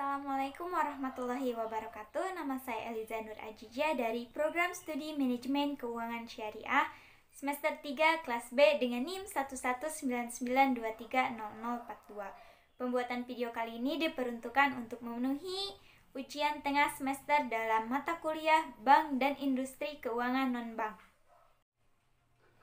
Assalamualaikum warahmatullahi wabarakatuh. Nama saya Eliza Nur Ajija dari Program Studi Manajemen Keuangan Syariah Semester 3 Kelas B dengan NIM 11992300042. Pembuatan video kali ini diperuntukkan untuk memenuhi ujian tengah semester dalam mata kuliah Bank dan Industri Keuangan Non-Bank.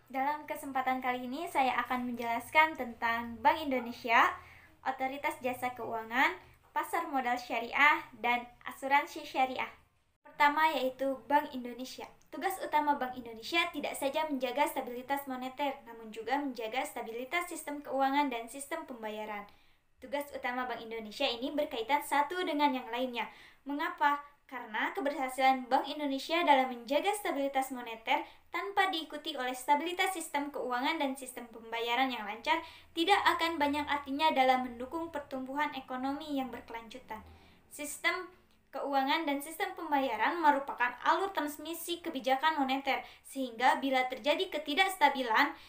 Dalam kesempatan kali ini saya akan menjelaskan tentang Bank Indonesia, Otoritas Jasa Keuangan, pasar modal syariah, dan asuransi syariah. Pertama yaitu Bank Indonesia. Tugas utama Bank Indonesia tidak saja menjaga stabilitas moneter, namun juga menjaga stabilitas sistem keuangan dan sistem pembayaran. Tugas utama Bank Indonesia ini berkaitan satu dengan yang lainnya. Mengapa? Karena keberhasilan Bank Indonesia dalam menjaga stabilitas moneter tanpa diikuti oleh stabilitas sistem keuangan dan sistem pembayaran yang lancar tidak akan banyak artinya dalam mendukung pertumbuhan ekonomi yang berkelanjutan. Sistem keuangan dan sistem pembayaran merupakan alur transmisi kebijakan moneter, sehingga bila terjadi ketidakstabilan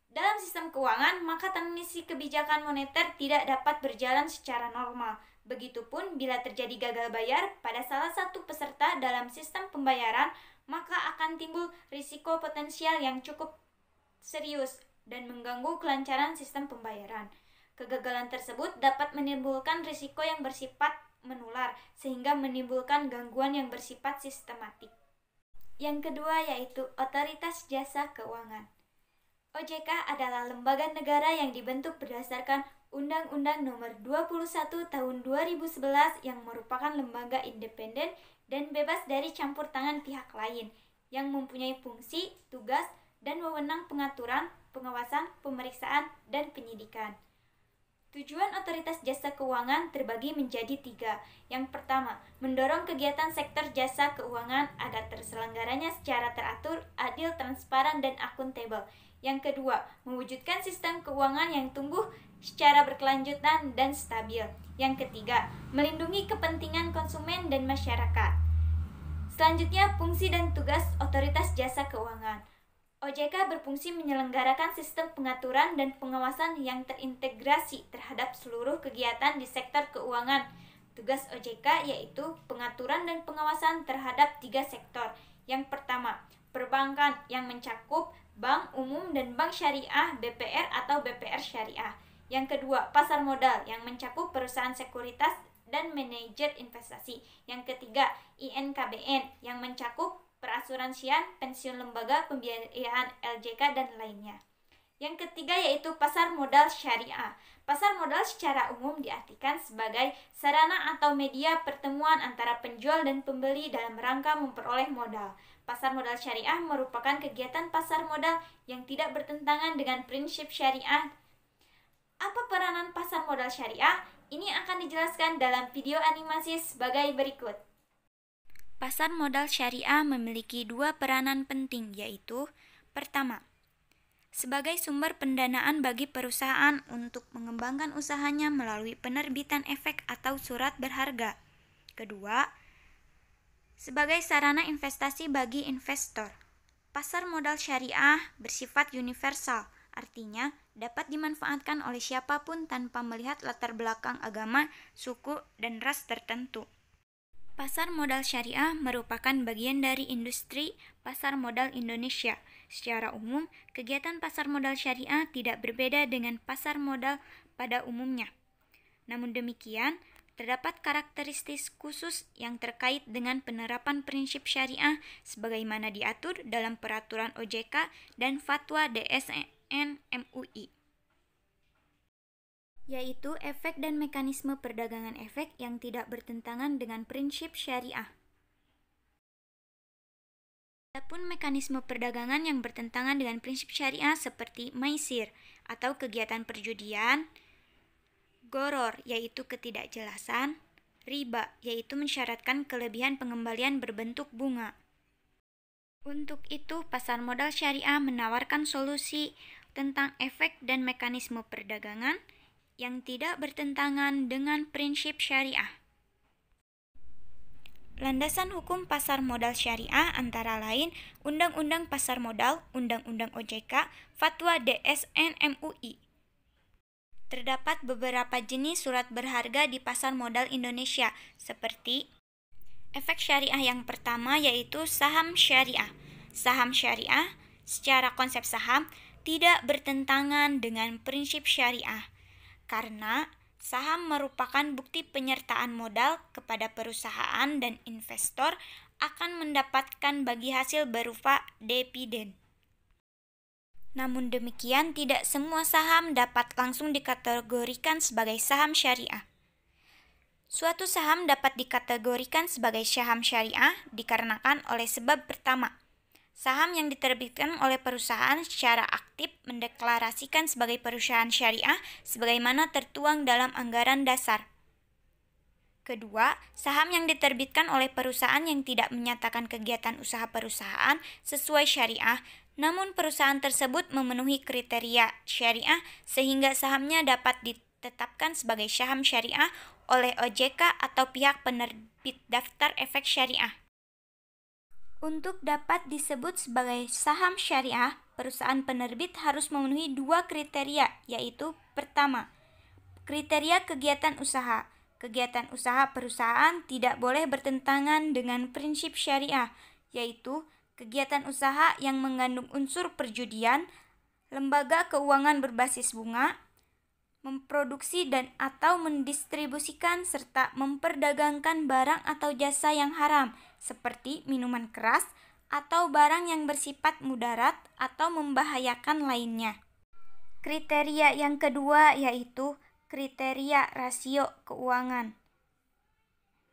dalam sistem keuangan, maka transmisi kebijakan moneter tidak dapat berjalan secara normal. Begitupun bila terjadi gagal bayar pada salah satu peserta dalam sistem pembayaran, maka akan timbul risiko potensial yang cukup serius dan mengganggu kelancaran sistem pembayaran. Kegagalan tersebut dapat menimbulkan risiko yang bersifat menular, sehingga menimbulkan gangguan yang bersifat sistematik. Yang kedua yaitu Otoritas Jasa Keuangan. OJK adalah lembaga negara yang dibentuk berdasarkan Undang-Undang Nomor 21 Tahun 2011 yang merupakan lembaga independen dan bebas dari campur tangan pihak lain, yang mempunyai fungsi, tugas, dan wewenang pengaturan, pengawasan, pemeriksaan, dan penyidikan. Tujuan Otoritas Jasa Keuangan terbagi menjadi 3. Yang pertama, mendorong kegiatan sektor jasa keuangan agar terselenggaranya secara teratur, adil, transparan, dan akuntabel. Yang kedua, mewujudkan sistem keuangan yang tumbuh secara berkelanjutan dan stabil. Yang ketiga, melindungi kepentingan konsumen dan masyarakat. Selanjutnya, fungsi dan tugas Otoritas Jasa Keuangan. OJK berfungsi menyelenggarakan sistem pengaturan dan pengawasan yang terintegrasi terhadap seluruh kegiatan di sektor keuangan. Tugas OJK yaitu pengaturan dan pengawasan terhadap 3 sektor. Yang pertama, perbankan yang mencakup bank umum dan bank syariah BPR atau BPR syariah. Yang kedua, pasar modal yang mencakup perusahaan sekuritas dan manajer investasi. Yang ketiga, INKBN yang mencakup perasuransian, pensiun lembaga, pembiayaan LJK, dan lainnya. Yang ketiga yaitu pasar modal syariah. Pasar modal secara umum diartikan sebagai sarana atau media pertemuan antara penjual dan pembeli dalam rangka memperoleh modal. Pasar modal syariah merupakan kegiatan pasar modal yang tidak bertentangan dengan prinsip syariah. Apa peranan pasar modal syariah? Ini akan dijelaskan dalam video animasi sebagai berikut. Pasar modal syariah memiliki 2 peranan penting, yaitu pertama, sebagai sumber pendanaan bagi perusahaan untuk mengembangkan usahanya melalui penerbitan efek atau surat berharga. Kedua, sebagai sarana investasi bagi investor. Pasar modal syariah bersifat universal, artinya dapat dimanfaatkan oleh siapapun tanpa melihat latar belakang agama, suku, dan ras tertentu. Pasar modal syariah merupakan bagian dari industri pasar modal Indonesia. Secara umum, kegiatan pasar modal syariah tidak berbeda dengan pasar modal pada umumnya. Namun demikian, terdapat karakteristik khusus yang terkait dengan penerapan prinsip syariah sebagaimana diatur dalam peraturan OJK dan fatwa DSN MUI. Yaitu efek dan mekanisme perdagangan efek yang tidak bertentangan dengan prinsip syariah. Adapun mekanisme perdagangan yang bertentangan dengan prinsip syariah seperti maisir atau kegiatan perjudian, goror yaitu ketidakjelasan, riba yaitu mensyaratkan kelebihan pengembalian berbentuk bunga. Untuk itu, pasar modal syariah menawarkan solusi tentang efek dan mekanisme perdagangan yang tidak bertentangan dengan prinsip syariah. Landasan hukum pasar modal syariah antara lain Undang-Undang Pasar Modal, Undang-Undang OJK, Fatwa DSN MUI. Terdapat beberapa jenis surat berharga di pasar modal Indonesia, seperti efek syariah yang pertama yaitu saham syariah. Saham syariah secara konsep saham tidak bertentangan dengan prinsip syariah, karena saham merupakan bukti penyertaan modal kepada perusahaan dan investor akan mendapatkan bagi hasil berupa dividen. Namun demikian, tidak semua saham dapat langsung dikategorikan sebagai saham syariah. Suatu saham dapat dikategorikan sebagai saham syariah dikarenakan oleh sebab pertama, saham yang diterbitkan oleh perusahaan secara aktif mendeklarasikan sebagai perusahaan syariah sebagaimana tertuang dalam anggaran dasar. Kedua, saham yang diterbitkan oleh perusahaan yang tidak menyatakan kegiatan usaha perusahaan sesuai syariah, namun perusahaan tersebut memenuhi kriteria syariah sehingga sahamnya dapat ditetapkan sebagai saham syariah oleh OJK atau pihak penerbit daftar efek syariah. Untuk dapat disebut sebagai saham syariah, perusahaan penerbit harus memenuhi 2 kriteria, yaitu pertama, kriteria kegiatan usaha. Kegiatan usaha perusahaan tidak boleh bertentangan dengan prinsip syariah, yaitu kegiatan usaha yang mengandung unsur perjudian, lembaga keuangan berbasis bunga, memproduksi dan atau mendistribusikan serta memperdagangkan barang atau jasa yang haram, seperti minuman keras atau barang yang bersifat mudarat atau membahayakan lainnya. Kriteria yang kedua yaitu kriteria rasio keuangan,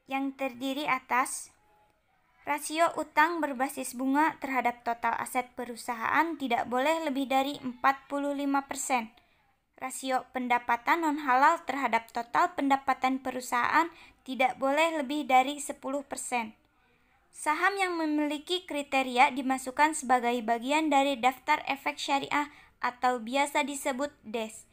yang terdiri atas rasio utang berbasis bunga terhadap total aset perusahaan tidak boleh lebih dari 45%. Rasio pendapatan non-halal terhadap total pendapatan perusahaan tidak boleh lebih dari 10%. Saham yang memiliki kriteria dimasukkan sebagai bagian dari daftar efek syariah atau biasa disebut DES.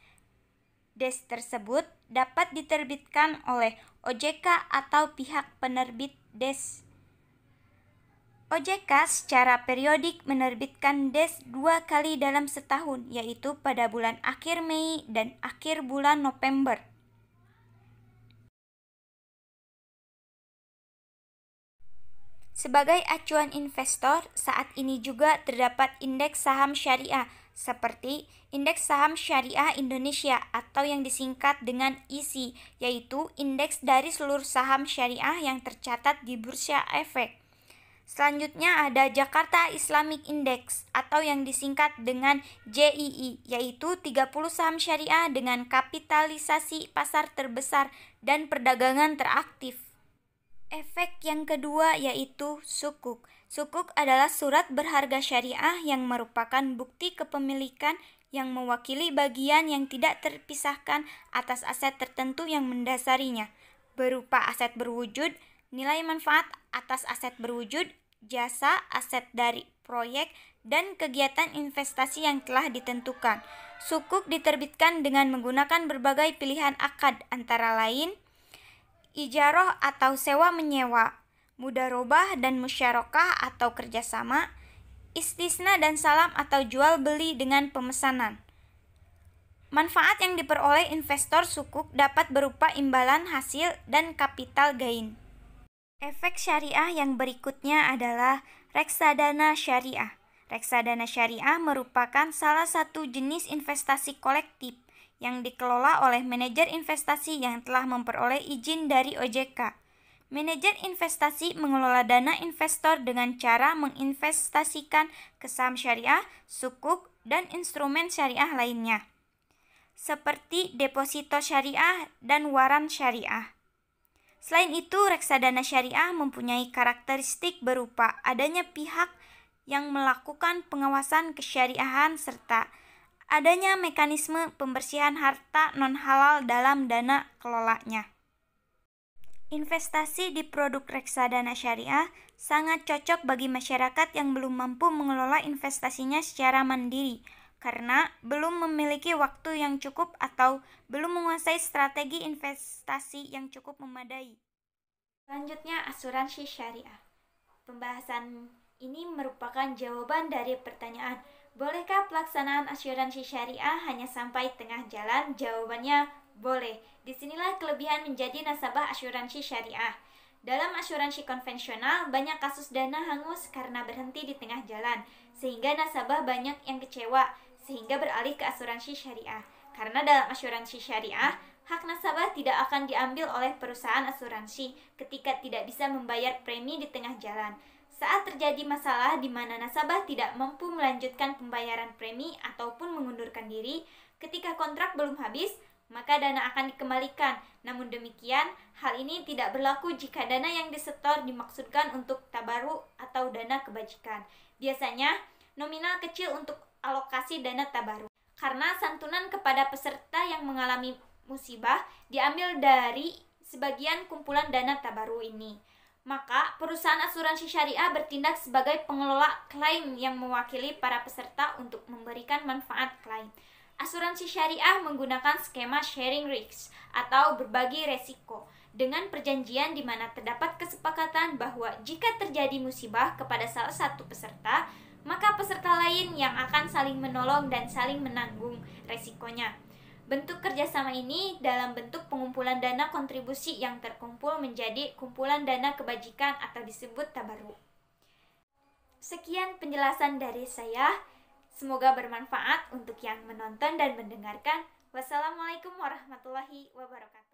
DES tersebut dapat diterbitkan oleh OJK atau pihak penerbit DES. OJK secara periodik menerbitkan DES 2 kali dalam setahun, yaitu pada bulan akhir Mei dan akhir bulan November. Sebagai acuan investor, saat ini juga terdapat indeks saham syariah, seperti Indeks Saham Syariah Indonesia atau yang disingkat dengan ISI, yaitu indeks dari seluruh saham syariah yang tercatat di Bursa Efek. Selanjutnya ada Jakarta Islamic Index atau yang disingkat dengan JII, yaitu 30 saham syariah dengan kapitalisasi pasar terbesar dan perdagangan teraktif. Efek yang kedua yaitu sukuk. Sukuk adalah surat berharga syariah yang merupakan bukti kepemilikan yang mewakili bagian yang tidak terpisahkan atas aset tertentu yang mendasarinya, berupa aset berwujud, nilai manfaat atas aset berwujud, jasa, aset dari proyek, dan kegiatan investasi yang telah ditentukan. Sukuk diterbitkan dengan menggunakan berbagai pilihan akad, antara lain ijaroh atau sewa menyewa, mudharobah dan musyarakah atau kerjasama, istisna dan salam atau jual beli dengan pemesanan. Manfaat yang diperoleh investor sukuk dapat berupa imbalan hasil dan capital gain. Efek syariah yang berikutnya adalah reksadana syariah. Reksadana syariah merupakan salah satu jenis investasi kolektif yang dikelola oleh manajer investasi yang telah memperoleh izin dari OJK. Manajer investasi mengelola dana investor dengan cara menginvestasikan ke saham syariah, sukuk, dan instrumen syariah lainnya, seperti deposito syariah dan waran syariah. Selain itu, reksadana syariah mempunyai karakteristik berupa adanya pihak yang melakukan pengawasan kesyariahan serta adanya mekanisme pembersihan harta non-halal dalam dana kelolanya. Investasi di produk reksadana syariah sangat cocok bagi masyarakat yang belum mampu mengelola investasinya secara mandiri, karena belum memiliki waktu yang cukup atau belum menguasai strategi investasi yang cukup memadai. Selanjutnya, asuransi syariah. Pembahasan ini merupakan jawaban dari pertanyaan, Bolehkah pelaksanaan asuransi syariah hanya sampai tengah jalan? Jawabannya boleh. Disinilah kelebihan menjadi nasabah asuransi syariah. Dalam asuransi konvensional, banyak kasus dana hangus karena berhenti di tengah jalan, sehingga nasabah banyak yang kecewa, sehingga beralih ke asuransi syariah. Karena dalam asuransi syariah, hak nasabah tidak akan diambil oleh perusahaan asuransi ketika tidak bisa membayar premi di tengah jalan. Saat terjadi masalah di mana nasabah tidak mampu melanjutkan pembayaran premi ataupun mengundurkan diri ketika kontrak belum habis, maka dana akan dikembalikan. Namun demikian, hal ini tidak berlaku jika dana yang disetor dimaksudkan untuk tabaruk atau dana kebajikan. Biasanya, nominal kecil untuk alokasi dana tabaruk. Karena santunan kepada peserta yang mengalami musibah diambil dari sebagian kumpulan dana tabaruk ini. Maka, perusahaan asuransi syariah bertindak sebagai pengelola klaim yang mewakili para peserta untuk memberikan manfaat klaim. Asuransi syariah menggunakan skema sharing risk atau berbagi resiko dengan perjanjian di mana terdapat kesepakatan bahwa jika terjadi musibah kepada salah satu peserta, maka peserta lain yang akan saling menolong dan saling menanggung resikonya. Bentuk kerjasama ini dalam bentuk pengumpulan dana kontribusi yang terkumpul menjadi kumpulan dana kebajikan atau disebut tabaruk. Sekian penjelasan dari saya. Semoga bermanfaat untuk yang menonton dan mendengarkan. Wassalamualaikum warahmatullahi wabarakatuh.